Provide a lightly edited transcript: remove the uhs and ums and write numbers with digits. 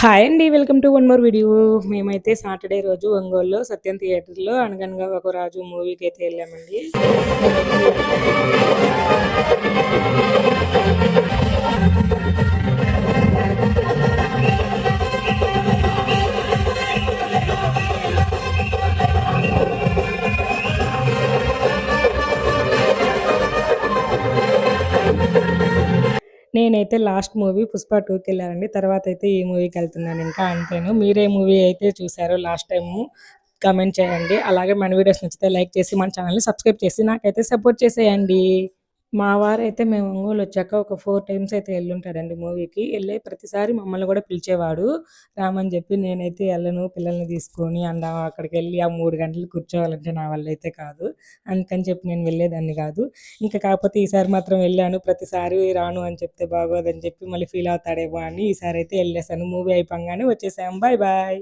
Hi అండి. Welcome to one more video. మేమైతే Saturday రోజు ఒంగోలులో సత్యం థియేటర్‌లో 'అనగనగా ఒక రాజు' మూవీకైతే ఎళ్ళామండి. నేనైతే లాస్ట్ మూవీ 'పుష్ప 2'కెళ్ళానండి. తర్వాతయితే ఈ మూవీకెళ్తున్నాను ఇంకా అంతేను. మీరే మూవీ అయితే చూసారో లాస్ట్ టైము కామెంట్ చేయండి. అలాగే మన వీడియోస్ నచ్చితే లైక్ చేసి, మన ఛానెల్‌ని సబ్స్క్రైబ్ చేసి నాకైతే సపోర్ట్ చేసేయండి. మా వారైతే మేము ఒంగోలొచ్చాక ఒక 4 టైమ్స్ అయితే ఎళ్ళుంటాడండి మూవీకి. ఎళ్ళే ప్రతిసారి మమ్మల్ని గూడా పిలిచేవాడు. రామని జెప్పి నేనైతే ఎళ్ళను పిల్లల్ని తీసుకొని అక్కడికెళ్ళి ఆ 3 గంటలు కూర్చోవాలంటే నా వల్లైతే కాదు. అందుకని చెప్పి నేను వెళ్ళేదాన్ని గాదు. కాకపోతే ఈసారి మాత్రం వెళ్ళాను. ప్రతిసారి రాను అని చెప్తే బాగోదని చెప్పి మళ్ళీ ఫీల్ అవుతాడేమో అని ఈసారైతే ఎళ్ళేసాను. మూవీ అయిపోంగానే వచ్చేసాం. Bye bye.